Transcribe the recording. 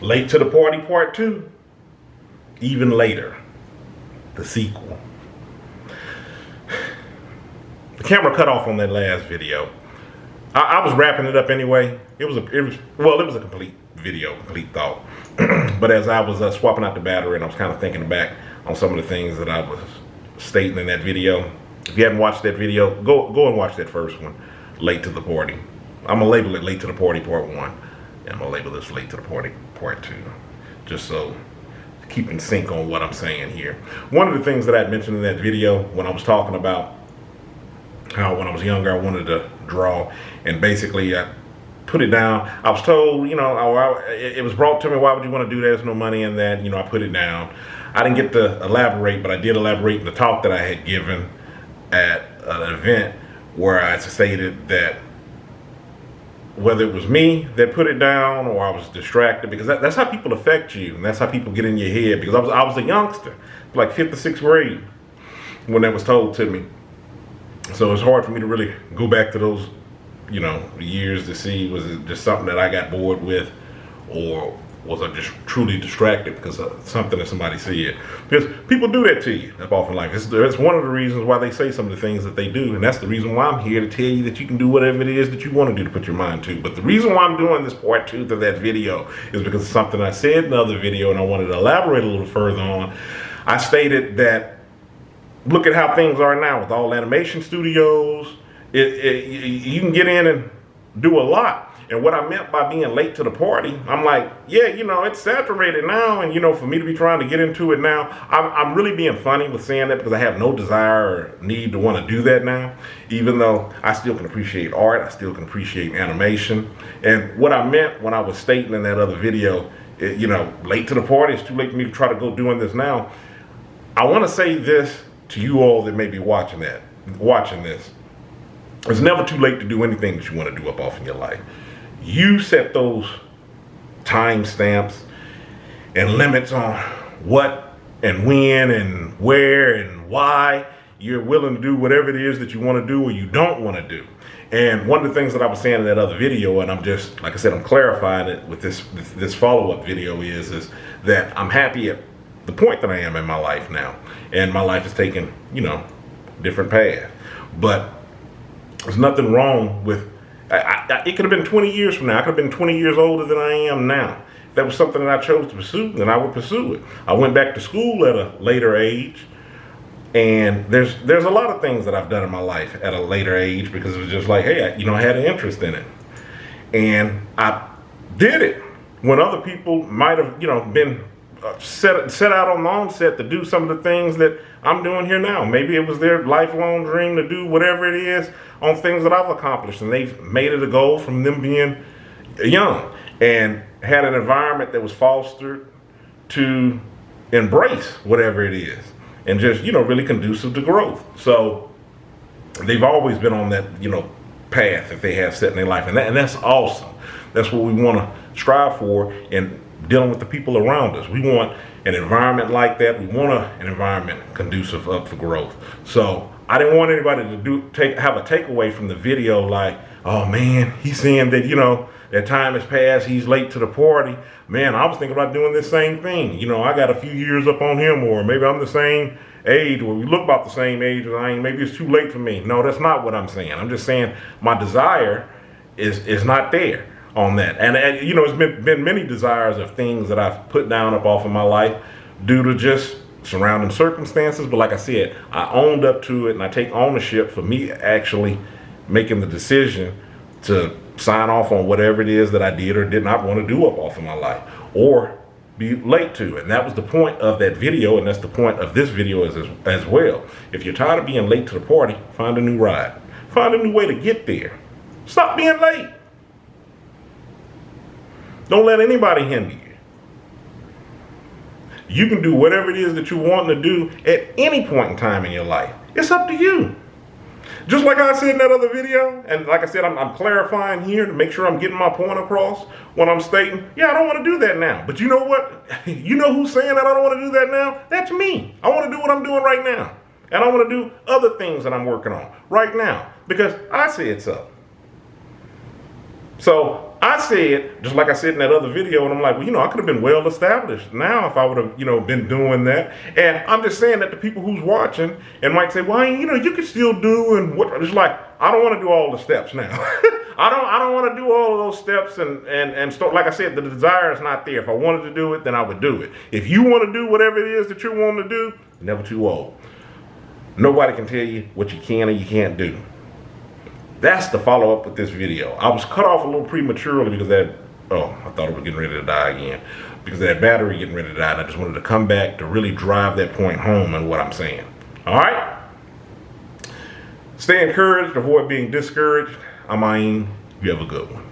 Late to the Party Part 2. Even later. The sequel. The camera cut off on that last video. I was wrapping it up anyway. It was a complete video, complete thought. But as I was swapping out the battery and I was kind of thinking back on some of the things that I was stating in that video. If you haven't watched that video, go and watch that first one, Late to the Party. I'm gonna label it Late to the Party Part 1. And I'm gonna label this Late to the Party Part 2. Just so keep in sync on what I'm saying here. One of the things that I had mentioned in that video when I was talking about how when I was younger I wanted to draw, and basically I put it down. I was told, it was brought to me, why would you want to do that? There's no money in that. I put it down. I didn't get to elaborate, but I did elaborate in the talk that I had given at an event where I stated that whether it was me that put it down or I was distracted, because that's how people affect you, and that's how people get in your head, because I was a youngster, like 5th or 6th grade when that was told to me. So it's hard for me to really go back to those, years to see, was it just something that I got bored with, or was I just truly distracted because of something that somebody said? Because people do that to you up off in life. That's one of the reasons why they say some of the things that they do, and that's the reason why I'm here to tell you that you can do whatever it is that you want to do to put your mind to. But the reason why I'm doing this part 2 to that video is because of something I said in another video, and I wanted to elaborate a little further on. I stated that look at how things are now with all animation studios. You can get in and do a lot. And what I meant by being late to the party, I'm like, yeah, it's saturated now. And, for me to be trying to get into it now, I'm really being funny with saying that because I have no desire or need to want to do that now, even though I still can appreciate art. I still can appreciate animation. And what I meant when I was stating in that other video, late to the party, it's too late for me to try to go doing this now. I want to say this to you all that may be watching this. It's never too late to do anything that you want to do up off in your life. You set those time stamps and limits on what and when and where and why you're willing to do whatever it is that you want to do or you don't want to do. And one of the things that I was saying in that other video, and I'm just, like I said, I'm clarifying it with this follow-up video is that I'm happy at the point that I am in my life now. And my life is taking, different path. But there's nothing wrong with, it could have been 20 years from now. I could have been 20 years older than I am now. If that was something that I chose to pursue, then I would pursue it. I went back to school at a later age. And there's a lot of things that I've done in my life at a later age because it was just like, hey, I had an interest in it. And I did it when other people might have, been set out on the onset to do some of the things that I'm doing here now. Maybe it was their lifelong dream to do whatever it is on things that I've accomplished, and they've made it a goal from them being young and had an environment that was fostered to embrace whatever it is and just, really conducive to growth. So they've always been on that, path that they have set in their life, and that's awesome. That's what we want to strive for in dealing with the people around us. We want an environment like that. We want an environment conducive up for growth. So I didn't want anybody to have a takeaway from the video like, oh man, he's saying that, that time has passed, he's late to the party. Man, I was thinking about doing this same thing. I got a few years up on him, or maybe I'm the same age, or we look about the same age as I am. Maybe it's too late for me. No, that's not what I'm saying. I'm just saying my desire is not there on that. And it's been many desires of things that I've put down up off of my life due to just surrounding circumstances. But like I said, I owned up to it, and I take ownership for me actually making the decision to sign off on whatever it is that I did or did not want to do up off of my life or be late to it. And that was the point of that video, and that's the point of this video as well. If you're tired of being late to the party, find a new ride. Find a new way to get there. Stop being late. Don't let anybody hinder you. You can do whatever it is that you want to do at any point in time in your life. It's up to you. Just like I said in that other video, and like I said, I'm clarifying here to make sure I'm getting my point across when I'm stating, yeah, I don't want to do that now. But you know what? You know who's saying that I don't want to do that now? That's me. I want to do what I'm doing right now. And I want to do other things that I'm working on right now because I said so. So I said, just like I said in that other video, and I'm like, well, I could have been well established now if I would have, been doing that. And I'm just saying that the people who's watching and might say, well, you can still do, and what? It's like, I don't want to do all the steps now. I don't want to do all of those steps and start. Like I said, the desire is not there. If I wanted to do it, then I would do it. If you want to do whatever it is that you want to do, never too old. Nobody can tell you what you can or you can't do. That's the follow-up with this video. I was cut off a little prematurely because I thought it was getting ready to die again. Because of that battery getting ready to die. And I just wanted to come back to really drive that point home in what I'm saying. All right? Stay encouraged. Avoid being discouraged. I'm Ayin. You have a good one.